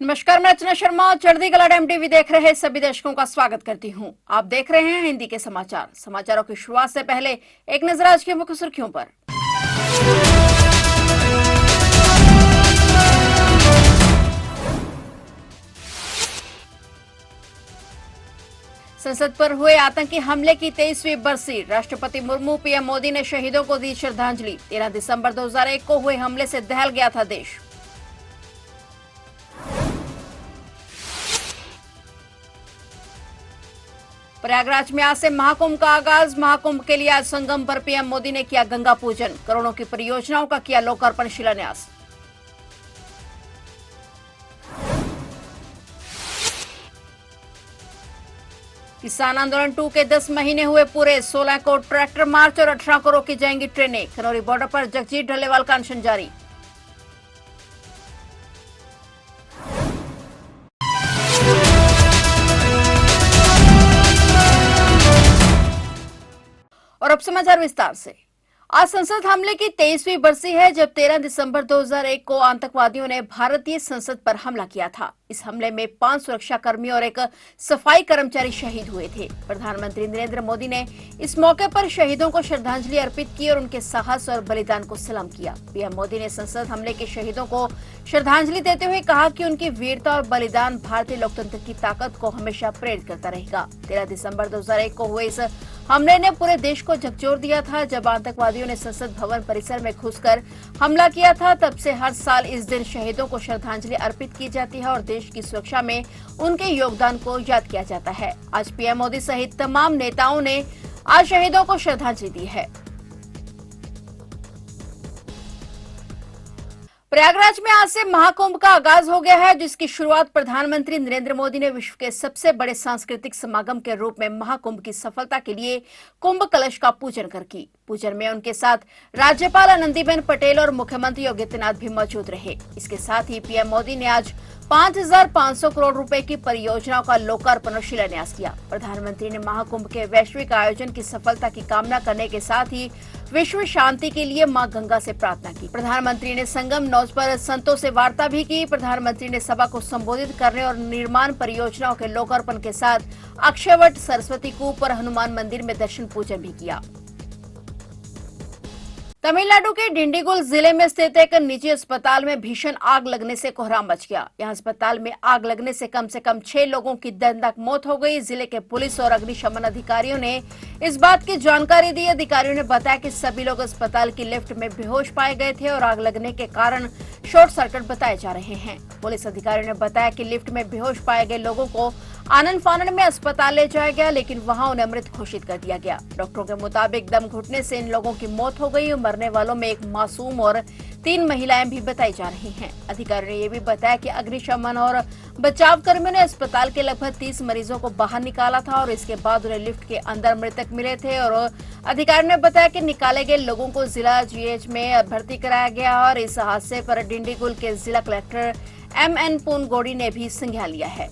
नमस्कार, मैं अर्चना शर्मा और चढ़ती कला टाइम टीवी देख रहे सभी दर्शकों का स्वागत करती हूं। आप देख रहे हैं हिंदी के समाचारों की शुरुआत से पहले एक नजर आज की मुख्य सुर्खियों पर। संसद पर हुए आतंकी हमले की 23वीं बरसी। राष्ट्रपति मुर्मू, पीएम मोदी ने शहीदों को दी श्रद्धांजलि। 13 दिसंबर 2001 को हुए हमले से दहल गया था देश। प्रयागराज में आज से महाकुंभ का आगाज। महाकुंभ के लिए आज संगम पर पीएम मोदी ने किया गंगा पूजन। करोड़ों की परियोजनाओं का किया लोकार्पण शिलान्यास। किसान आंदोलन 2 के 10 महीने हुए पूरे। 16 को ट्रैक्टर मार्च और 18 को रोकी जाएंगी ट्रेनें। खनौरी बॉर्डर पर जगजीत ढलेवाल का अनशन जारी। और अब समाचार विस्तार से। आज संसद हमले की 23वीं बरसी है, जब 13 दिसंबर 2001 को आतंकवादियों ने भारतीय संसद पर हमला किया था। इस हमले में 5 सुरक्षाकर्मी और एक सफाई कर्मचारी शहीद हुए थे। प्रधानमंत्री नरेंद्र मोदी ने इस मौके पर शहीदों को श्रद्धांजलि अर्पित की और उनके साहस और बलिदान को सलाम किया। पीएम मोदी ने संसद हमले के शहीदों को श्रद्धांजलि देते हुए कहा कि उनकी वीरता और बलिदान भारतीय लोकतंत्र की ताकत को हमेशा प्रेरित करता रहेगा। 13 दिसंबर 2001 को हुए इस हमले ने पूरे देश को झकझोर दिया था। जब आतंकवादियों ने संसद भवन परिसर में घुसकर हमला किया था, तब से हर साल इस दिन शहीदों को श्रद्धांजलि अर्पित की जाती है और देश की सुरक्षा में उनके योगदान को याद किया जाता है। आज पीएम मोदी सहित तमाम नेताओं ने आज शहीदों को श्रद्धांजलि दी है। प्रयागराज में आज से महाकुंभ का आगाज हो गया है, जिसकी शुरुआत प्रधानमंत्री नरेंद्र मोदी ने विश्व के सबसे बड़े सांस्कृतिक समागम के रूप में महाकुंभ की सफलता के लिए कुंभ कलश का पूजन कर की। पूजन में उनके साथ राज्यपाल आनंदीबेन पटेल और मुख्यमंत्री योगी आदित्यनाथ भी मौजूद रहे। इसके साथ ही पीएम मोदी ने आज 5,500 करोड़ रुपए की परियोजनाओं का लोकार्पण और शिलान्यास किया। प्रधानमंत्री ने महाकुंभ के वैश्विक आयोजन की सफलता की कामना करने के साथ ही विश्व शांति के लिए मां गंगा से प्रार्थना की। प्रधानमंत्री ने संगम नौज पर संतों से वार्ता भी की। प्रधानमंत्री ने सभा को संबोधित करने और निर्माण परियोजनाओं के लोकार्पण के साथ अक्षयवट, सरस्वती कूप और हनुमान मंदिर में दर्शन पूजन भी किया। तमिलनाडु के डिंडीगुल जिले में स्थित एक निजी अस्पताल में भीषण आग लगने से कोहराम मच गया। यहां अस्पताल में आग लगने से कम 6 लोगों की दर्दनाक मौत हो गई। जिले के पुलिस और अग्निशमन अधिकारियों ने इस बात की जानकारी दी। अधिकारियों ने बताया कि सभी लोग अस्पताल की लिफ्ट में बेहोश पाए गए थे और आग लगने के कारण शॉर्ट सर्किट बताए जा रहे हैं। पुलिस अधिकारियों ने बताया कि लिफ्ट में बेहोश पाए गए लोगों को आनन फानन में अस्पताल ले जाया गया, लेकिन वहां उन्हें मृत घोषित कर दिया गया। डॉक्टरों के मुताबिक दम घुटने से इन लोगों की मौत हो गई। मरने वालों में एक मासूम और 3 महिलाएं भी बताई जा रही हैं। अधिकारियों ने यह भी बताया कि अग्निशमन और बचाव कर्मियों ने अस्पताल के लगभग 30 मरीजों को बाहर निकाला था और इसके बाद उन्हें लिफ्ट के अंदर मृतक मिले थे। और अधिकारियों ने बताया कि निकाले गए लोगों को जिला जीएच में भर्ती कराया गया और इस हादसे पर डिंडीगुल के जिला कलेक्टर MN पूनगोड़ी ने भी संज्ञान लिया है।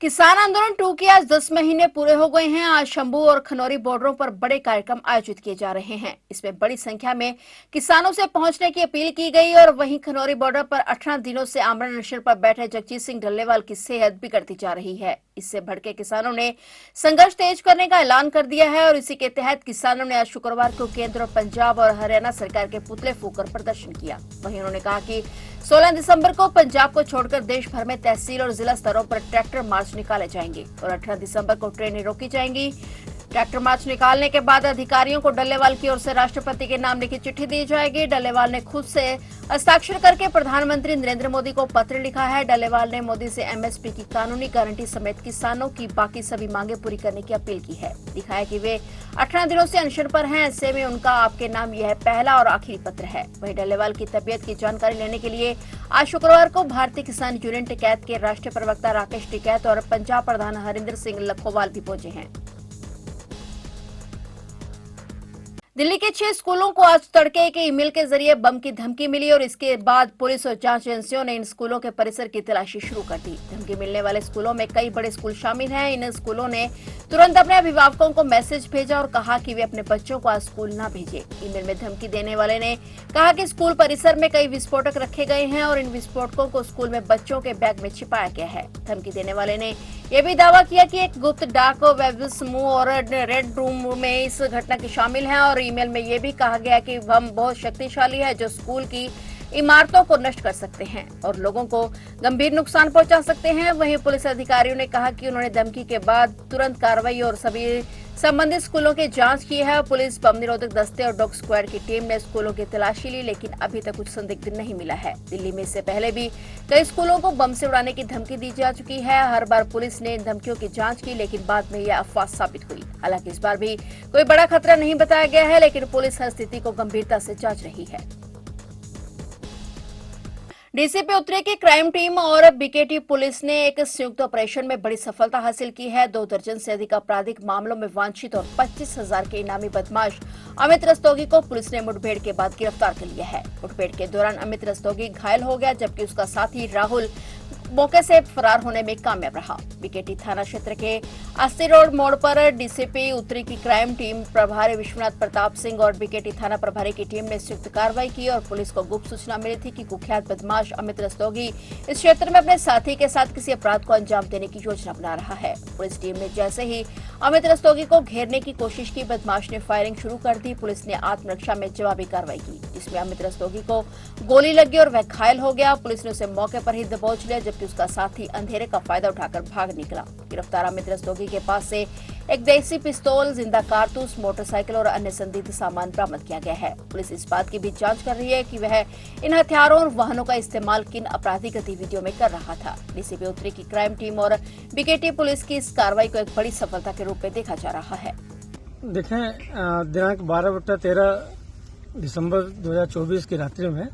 किसान आंदोलन 2 के आज 10 महीने पूरे हो गए हैं। आज शंभू और खनौरी बॉर्डरों पर बड़े कार्यक्रम आयोजित किए जा रहे हैं। इसमें बड़ी संख्या में किसानों से पहुंचने की अपील की गई और वहीं खनौरी बॉर्डर पर 18 दिनों से आमरण अनशन पर बैठे जगजीत सिंह ढल्लेवाल की सेहत बिगड़ती जा रही है। इससे भड़के किसानों ने संघर्ष तेज करने का ऐलान कर दिया है और इसी के तहत किसानों ने आज शुक्रवार को केंद्र और पंजाब और हरियाणा सरकार के पुतले फूंककर प्रदर्शन किया। वहीं उन्होंने कहा कि 16 दिसंबर को पंजाब को छोड़कर देश भर में तहसील और जिला स्तरों पर ट्रैक्टर मार्च निकाले जाएंगे और 18 दिसंबर को ट्रेनें रोकी जाएंगी। ट्रैक्टर मार्च निकालने के बाद अधिकारियों को डल्लेवाल की ओर से राष्ट्रपति के नाम लिखी चिट्ठी दी जाएगी। डल्लेवाल ने खुद से हस्ताक्षर करके प्रधानमंत्री नरेंद्र मोदी को पत्र लिखा है। डल्लेवाल ने मोदी से MSP की कानूनी गारंटी समेत किसानों की बाकी सभी मांगे पूरी करने की अपील की है। लिखा है कि वे 18 दिनों से अनशन पर हैं, ऐसे में उनका आपके नाम यह पहला और आखिरी पत्र है। वहीं डल्लेवाल की तबियत की जानकारी लेने के लिए आज शुक्रवार को भारतीय किसान यूनियन टिकैत के राष्ट्रीय प्रवक्ता राकेश टिकैत और पंजाब प्रधान हरिंदर सिंह लखोवाल भी पहुंचे हैं। दिल्ली के 6 स्कूलों को आज तड़के एक ईमेल के जरिए बम की धमकी मिली और इसके बाद पुलिस और जांच एजेंसियों ने इन स्कूलों के परिसर की तलाशी शुरू कर दी। धमकी मिलने वाले स्कूलों में कई बड़े स्कूल शामिल हैं। इन स्कूलों ने तुरंत अपने अभिभावकों को मैसेज भेजा और कहा कि वे अपने बच्चों को आज स्कूल न भेजें। ईमेल में धमकी देने वाले ने कहा कि स्कूल परिसर में कई विस्फोटक रखे गए हैं और इन विस्फोटकों को स्कूल में बच्चों के बैग में छिपाया गया है। धमकी देने वाले ने यह भी दावा किया कि एक गुप्त डाक वेब समूह और रेड रूम में इस घटना की शामिल है और ईमेल में यह भी कहा गया कि बम बहुत शक्तिशाली है जो स्कूल की इमारतों को नष्ट कर सकते हैं और लोगों को गंभीर नुकसान पहुंचा सकते हैं। वहीं पुलिस अधिकारियों ने कहा कि उन्होंने धमकी के बाद तुरंत कार्रवाई और सभी संबंधित स्कूलों की जांच की है। पुलिस, बम निरोधक दस्ते और डॉग स्क्वाड की टीम ने स्कूलों की तलाशी ली, लेकिन अभी तक कुछ संदिग्ध नहीं मिला है। दिल्ली में इससे पहले भी कई स्कूलों को बम से उड़ाने की धमकी दी जा चुकी है। हर बार पुलिस ने इन धमकियों की जांच की, लेकिन बाद में यह अफवाह साबित हुई। हालांकि इस बार भी कोई बड़ा खतरा नहीं बताया गया है, लेकिन पुलिस हर स्थिति को गंभीरता से जांच रही है। डीसीपी उत्तरी की क्राइम टीम और बीकेटी पुलिस ने एक संयुक्त ऑपरेशन में बड़ी सफलता हासिल की है। 2 दर्जन से अधिक आपराधिक मामलों में वांछित और 25,000 के इनामी बदमाश अमित रस्तोगी को पुलिस ने मुठभेड़ के बाद गिरफ्तार कर लिया है। मुठभेड़ के दौरान अमित रस्तोगी घायल हो गया, जबकि उसका साथी राहुल मौके से फरार होने में कामयाब रहा। बीकेटी थाना क्षेत्र के अस्सी रोड मोड़ पर डीसीपी उत्तरी की क्राइम टीम प्रभारी विश्वनाथ प्रताप सिंह और बीकेटी थाना प्रभारी की टीम ने संयुक्त कार्रवाई की और पुलिस को गुप्त सूचना मिली थी कि कुख्यात बदमाश अमित रस्तोगी इस क्षेत्र में अपने साथी के साथ किसी अपराध को अंजाम देने की योजना बना रहा है। पुलिस टीम ने जैसे ही अमित रस्तोगी को घेरने की कोशिश की, बदमाश ने फायरिंग शुरू कर दी। पुलिस ने आत्मरक्षा में जवाबी कार्रवाई की, जिसमें अमित रस्तोगी को गोली लगी और वह घायल हो गया। पुलिस ने उसे मौके पर ही दबोच लिया, जबकि उसका साथी अंधेरे का फायदा उठाकर भाग निकला। गिरफ्तार अमित रस्तोगी के पास से एक देसी पिस्तौल, जिंदा कारतूस, मोटरसाइकिल और अन्य संदिग्ध सामान बरामद किया गया है। पुलिस इस बात की भी जांच कर रही है कि वह इन हथियारों और वाहनों का इस्तेमाल किन आपराधिक गतिविधियों में कर रहा था। डीसीपी उत्तरी की क्राइम टीम और बीकेटी पुलिस की इस कार्रवाई को एक बड़ी सफलता के रूप में देखा जा रहा है। देखें, दिनांक 12/13 दिसंबर 2024 की रात्रि में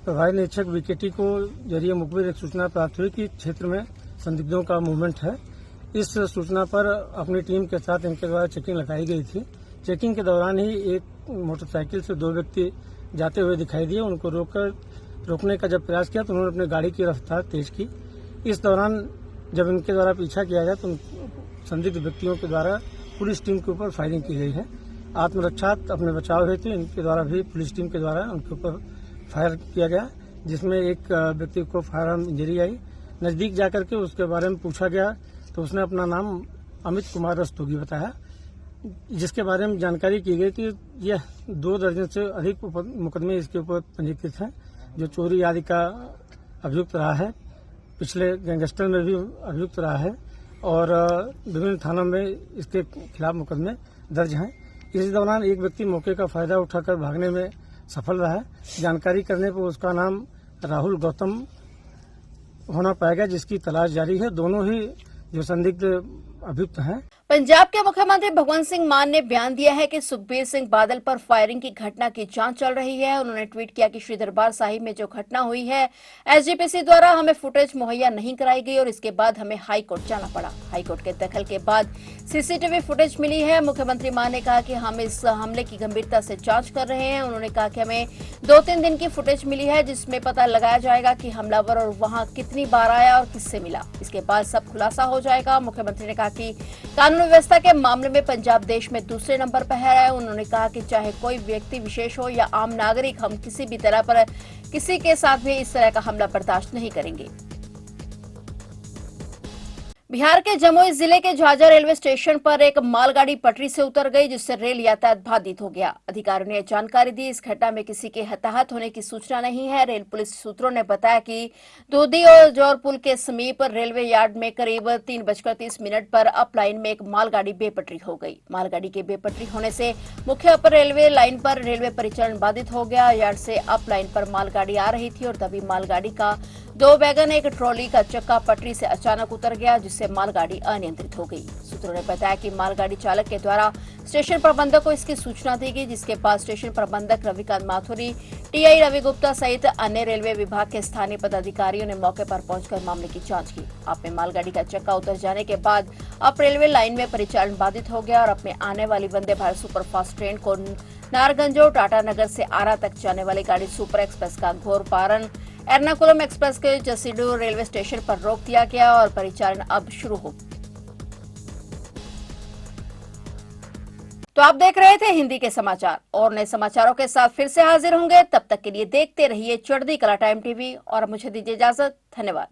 प्रभारी निरीक्षक बीकेटी को जरिए मुखबिर एक सूचना प्राप्त हुई कि क्षेत्र में संदिग्धों का मूवमेंट है। इस सूचना पर अपनी टीम के साथ इनके द्वारा चेकिंग लगाई गई थी। चेकिंग के दौरान ही एक मोटरसाइकिल से 2 व्यक्ति जाते हुए दिखाई दिए। उनको रोकने का जब प्रयास किया तो उन्होंने अपनी गाड़ी की रफ्तार तेज की। इस दौरान जब इनके द्वारा पीछा किया गया तो संदिग्ध व्यक्तियों के द्वारा पुलिस टीम के ऊपर फायरिंग की गई है। आत्मरक्षा अपने बचाव हेतु इनके द्वारा भी पुलिस टीम के द्वारा उनके ऊपर फायर किया गया, जिसमें एक व्यक्ति को फायर आर्म इंजरी आई। नजदीक जाकर के उसके बारे में पूछा गया तो उसने अपना नाम अमित कुमार रस्तोगी बताया, जिसके बारे में जानकारी की गई कि यह 2 दर्जन से अधिक मुकदमे इसके ऊपर पंजीकृत हैं, जो चोरी आदि का अभियुक्त रहा है। पिछले गैंगस्टर में भी अभियुक्त रहा है और विभिन्न थानों में इसके खिलाफ मुकदमे दर्ज हैं। इसी दौरान एक व्यक्ति मौके का फायदा उठाकर भागने में सफल रहा है। जानकारी करने पर उसका नाम राहुल गौतम होना पाएगा, जिसकी तलाश जारी है। दोनों ही जो संदिग्ध अभियुक्त हैं। पंजाब के मुख्यमंत्री भगवंत सिंह मान ने बयान दिया है कि सुखबीर सिंह बादल पर फायरिंग की घटना की जांच चल रही है। उन्होंने ट्वीट किया कि श्री दरबार साहिब में जो घटना हुई है, एसजीपीसी द्वारा हमें फुटेज मुहैया नहीं कराई गई और इसके बाद हमें हाई कोर्ट जाना पड़ा। हाई कोर्ट के दखल के बाद सीसीटीवी फुटेज मिली है। मुख्यमंत्री मान ने कहा कि हम इस हमले की गंभीरता से जांच कर रहे हैं। उन्होंने कहा कि हमें 2-3 दिन की फुटेज मिली है, जिसमें पता लगाया जाएगा कि हमलावर और वहां कितनी बार आया और किससे मिला। इसके बाद सब खुलासा हो जाएगा। मुख्यमंत्री ने कहा कि कानून व्यवस्था के मामले में पंजाब देश में दूसरे नंबर पर है। उन्होंने कहा कि चाहे कोई व्यक्ति विशेष हो या आम नागरिक, हम किसी भी तरह पर किसी के साथ भी इस तरह का हमला बर्दाश्त नहीं करेंगे। बिहार के जमुई जिले के झाझा रेलवे स्टेशन पर एक मालगाड़ी पटरी से उतर गई, जिससे रेल यातायात बाधित हो गया। अधिकारियों ने जानकारी दी, इस घटना में किसी के हताहत होने की सूचना नहीं है। रेल पुलिस सूत्रों ने बताया कि दूधी और जौर पुल के समीप रेलवे यार्ड में करीब 3:30 पर अप लाइन में एक मालगाड़ी बेपटरी हो गई। मालगाड़ी के बेपटरी होने से मुख्य अपर रेलवे लाइन पर रेलवे परिचालन बाधित हो गया। यार्ड से अप लाइन पर मालगाड़ी आ रही थी और तभी मालगाड़ी का 2 वैगन एक ट्रॉली का चक्का पटरी से अचानक उतर गया, जिससे मालगाड़ी अनियंत्रित हो गई। सूत्रों ने बताया कि मालगाड़ी चालक के द्वारा स्टेशन प्रबंधक को इसकी सूचना दी गई, जिसके बाद स्टेशन प्रबंधक रविकांत माथुरी, टीआई रवि गुप्ता सहित अन्य रेलवे विभाग के स्थानीय पदाधिकारियों ने मौके पर पहुंचकर मामले की जांच की। आप में मालगाड़ी का चक्का उतर जाने के बाद अब रेलवे लाइन में परिचालन बाधित हो गया और अब में आने वाली वंदे भारत सुपरफास्ट ट्रेन को नारगंजो टाटानगर से आरा तक जाने वाली गाड़ी सुपर एक्सप्रेस का घोरपारन एर्नाकुलम एक्सप्रेस के जसीडू रेलवे स्टेशन पर रोक दिया गया और परिचालन अब शुरू हो। तो आप देख रहे थे हिंदी के समाचार और नए समाचारों के साथ फिर से हाजिर होंगे। तब तक के लिए देखते रहिए चढ़ती कला टाइम टीवी और मुझे दीजिए इजाजत। धन्यवाद।